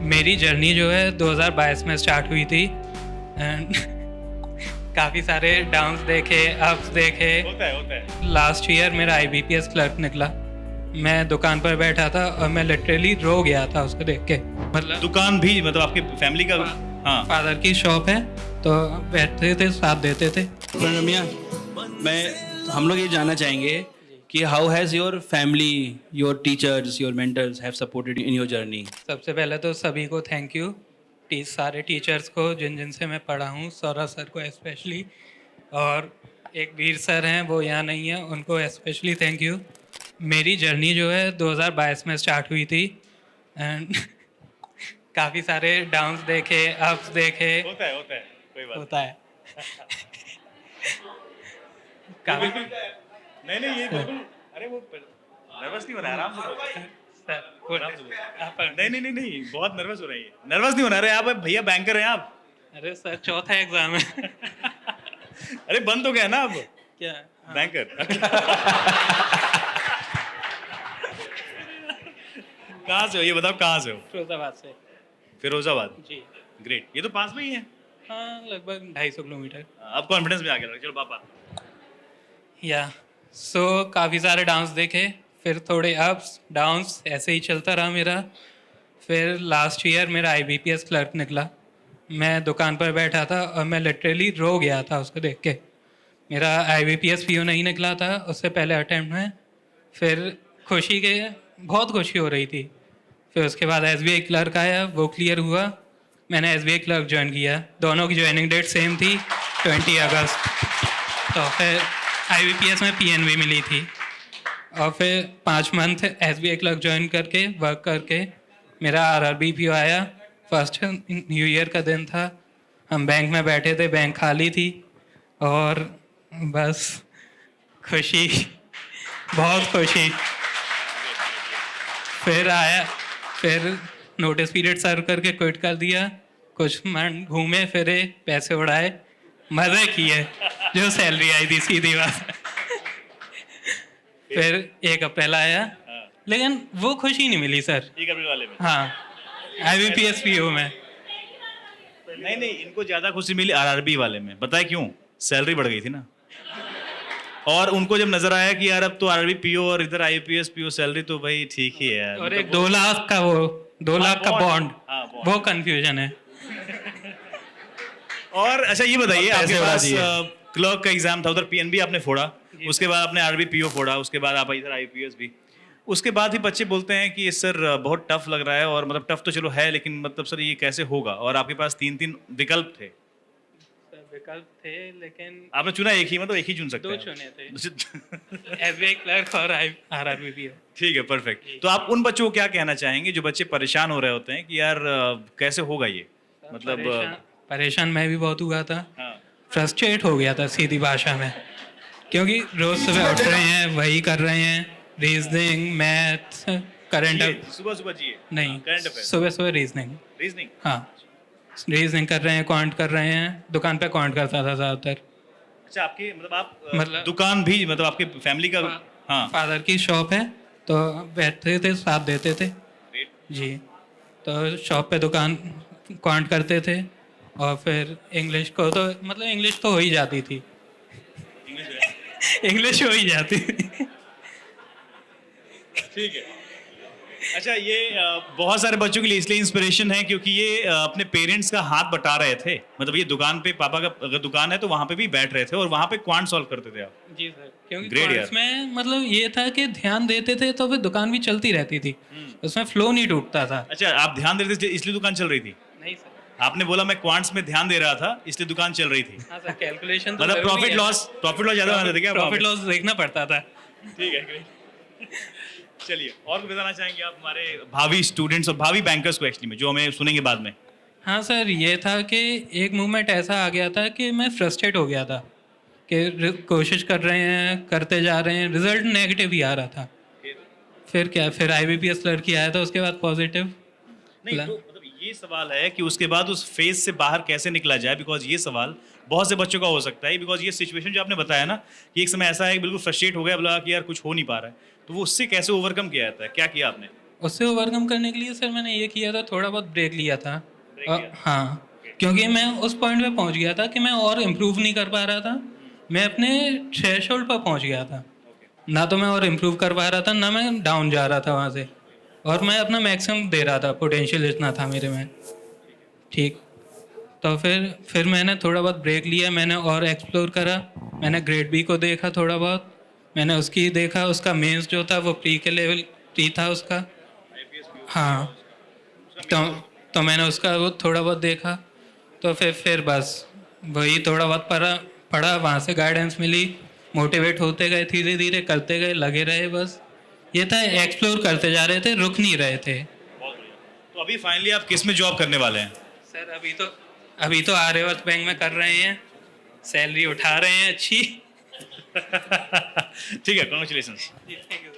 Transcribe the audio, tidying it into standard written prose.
मेरी जर्नी जो है 2022 में स्टार्ट हुई थी एंड काफ़ी सारे डाउन्स देखे, अप्स देखे। होता है लास्ट ईयर मेरा IBPS क्लर्क निकला। मैं दुकान पर बैठा था और मैं लिटरली रो गया था उसको देख के। मतलब दुकान भी मतलब आपके फैमिली का हाँ फादर की शॉप है तो बैठते थे, साथ देते थे। रम्या, हम लोग ये जानना चाहेंगे कि how has your family, your teachers, your mentors have supported in your journey? सबसे पहले तो सभी को थैंक यू, सारे टीचर्स को जिनसे मैं पढ़ा हूँ, सौरभ सर को स्पेशली, और एक वीर सर हैं वो यहाँ नहीं है, उनको स्पेशली थैंक यू। मेरी जर्नी जो है 2022 में स्टार्ट हुई थी एंड काफ़ी सारे डाउन्स देखे, अप्स देखे। होता है कोई बात होता है नहीं। नहीं ये बिल्कुल अरे वो नर्वस नहीं हो रहा है, आराम से बोलो। नहीं बहुत नर्वस हो रही है। नर्वस नहीं होना। अरे आप भैया बैंकर हैं आप। अरे सर चौथा एग्जाम है। अरे बंद तो गया ना अब क्या? बैंकर। कहाँ से हो ये बताओ, कहाँ से हो? फिरोजाबाद से। फिरोजाबाद। जी ग्रेट, ये तो पास में ही है। हाँ, लगभग 250 किलोमीटर। अब कॉन्फिडेंस में आ गया। चलो पापा। या काफ़ी सारे डांस देखे, फिर थोड़े अप्स डाउन्स, ऐसे ही चलता रहा मेरा। फिर लास्ट ईयर मेरा IBPS क्लर्क निकला। मैं दुकान पर बैठा था और मैं लिटरली रो गया था उसको देख के। मेरा IBPS PO नहीं निकला था उससे पहले अटेम्प्ट में। फिर बहुत खुशी हो रही थी। फिर उसके बाद SBI क्लर्क आया, वो क्लियर हुआ। मैंने SBI क्लर्क ज्वाइन किया। दोनों की ज्वाइनिंग डेट सेम थी, 20 अगस्त। तो फिर IBPS में PNB मिली थी और फिर 5 मंथ SBI क्लर्क ज्वाइन करके वर्क करके मेरा RRB PO आया। फर्स्ट न्यू ईयर का दिन था, हम बैंक में बैठे थे, बैंक खाली थी और बस खुशी, बहुत खुशी। फिर नोटिस पीरियड सर्व करके क्विट कर दिया। कुछ मंथ घूमे फिरे, पैसे उड़ाए, मज़े किए, जो सैलरी आई थी सीधी बात। फिर 1 अप्रैल आया, लेकिन वो खुशी नहीं मिली सर। 1 अप्रैल वाले में? हाँ, IBPS PO में। नहीं इनको ज्यादा खुशी मिली RRB वाले में। बताए क्यों? सैलरी बढ़ गई थी ना। और उनको जब नजर आया कि यार अब तो RRB PO और इधर IBPS PO सैलरी तो भाई ठीक ही है यार। और एक 2 लाख का 2 लाख का बॉन्ड, बॉन्ड। वो कंफ्यूजन है। और अच्छा ये बताइए, और आपके पैसे पास बढ़ा क्लर्क का एग्जाम था, उधर PNB आपने फोड़ा, उसके बाद आपने RRB PO फोड़ा, उसके बाद आप इधर IBPS भी। उसके बाद ही बच्चे बोलते हैं कि सर बहुत टफ लग रहा है, और मतलब टफ तो चलो है, लेकिन मतलब सर ये कैसे होगा? और आपके पास 3 विकल्प थे। विकल्प थे लेकिन आपने चुना एक ही, मतलब एक ही चुन सकते 2 हैं। चुने थे, SBI क्लर्क और RRB PO। ठीक है, परफेक्ट। तो आप उन बच्चों को क्या कहना चाहेंगे जो बच्चे परेशान हो रहे होते हैं कि यार कैसे होगा ये? मतलब परेशान मैं भी बहुत हुआ था, हाँ। फ्रस्ट्रेट हो गया था सीधी भाषा में, क्योंकि रोज सुबह उठ रहे हैं, वही कर रहे हैं, रीजनिंग, मैथ, करंट सुबह जिए नहीं, करंट अफेयर, सुबह रीजनिंग। रीजनिंग। हाँ, रीजनिंग कर रहे हैं, क्वांट कर रहे हैं। दुकान पे क्वांट करता था ज़्यादातर। अच्छा, आपके मतलब आप मतलब दुकान भी, मतलब आपके फैमिली का? हाँ। फादर की शॉप है तो बैठते थे, साथ देते थे Great. जी। तो शॉप पे दुकान क्वांट करते थे और फिर इंग्लिश को तो मतलब इंग्लिश तो हो ही जाती थी। इंग्लिश हो ही जाती थी। ठीक है। अच्छा, ये बहुत सारे बच्चों के लिए इसलिए इंस्पिरेशन है क्योंकि ये अपने पेरेंट्स का हाथ बटा रहे थे। मतलब ये दुकान पे, पापा का अगर दुकान है तो वहाँ पे भी बैठ रहे थे और वहाँ पे क्वांट सॉल्व करते थे आप। जी सर, क्योंकि Great क्वांट्स में मतलब ये था कि ध्यान देते थे तो फिर दुकान भी चलती रहती थी, उसमें फ्लो नहीं टूटता था। अच्छा, आप ध्यान दे रहे थे इसलिए दुकान चल रही थी? नहीं सर। आपने बोला मैं क्वांट्स में ध्यान दे रहा था इसलिए दुकान चल रही थी। हाँ सर, कैलकुलेशन तो मतलब प्रॉफिट लॉस ज्यादा बना थे क्या? प्रॉफिट लॉस देखना पड़ता था। ठीक है, great. चलिए, और कुछ बताना चाहेंगे आप हमारे भावी स्टूडेंट्स और भावी बैंकर्स को एक्चुअली में, जो हमें सुनेंगे बाद में? हाँ सर, ये था कि एक मूवमेंट ऐसा आ गया था कि मैं फ्रस्ट्रेट हो गया था कि कोशिश कर रहे हैं, करते जा रहे हैं, रिजल्ट नेगेटिव ही आ रहा था। फिर क्या, फिर IBPS क्लर्क ही आया था उसके बाद पॉजिटिव। नहीं तो मतलब ये सवाल है कि उसके बाद उस फेज से बाहर कैसे निकला जाए, बिकॉज ये सवाल बहुत से बच्चों का हो सकता है। बिकॉज ये सिचुएशन जो आपने बताया ना कि एक समय ऐसा है कि बिल्कुल फ्रस्ट्रेट हो गया, बोला कि यार कुछ हो नहीं पा रहा है, तो वो उससे कैसे ओवरकम किया जाता है, क्या किया आपने? उससे ओवरकम करने के लिए सर मैंने ये किया था, थोड़ा बहुत ब्रेक लिया था। हाँ, क्योंकि मैं उस पॉइंट पे पहुंच गया था कि मैं और इम्प्रूव नहीं कर पा रहा था। मैं अपने थ्रेशोल्ड पर पहुंच गया था, ना तो मैं और इम्प्रूव कर पा रहा था, ना मैं डाउन जा रहा था वहाँ से, और मैं अपना मैक्सिमम दे रहा था, पोटेंशियल इतना था मेरे में। ठीक, तो फिर मैंने थोड़ा बहुत ब्रेक लिया, मैंने और एक्सप्लोर करा। मैंने ग्रेड बी को देखा थोड़ा बहुत, मैंने उसकी देखा, उसका मेंस जो था वो प्री के लेवल प्री था उसका। हाँ, तो तो मैंने उसका वो थोड़ा बहुत देखा। तो फिर बस वही थोड़ा बहुत पढ़ा पढ़ा, वहाँ से गाइडेंस मिली, मोटिवेट होते गए, धीरे धीरे करते गए, लगे रहे बस। ये था, एक्सप्लोर करते जा रहे थे, रुक नहीं रहे थे। तो अभी फाइनली आप किस में जॉब करने वाले हैं? सर अभी तो आर्यवर्त बैंक में कर रहे हैं, सैलरी उठा रहे हैं अच्छी। ठीक है, कॉन्ग्रेचुलेशन। Ji, thank you.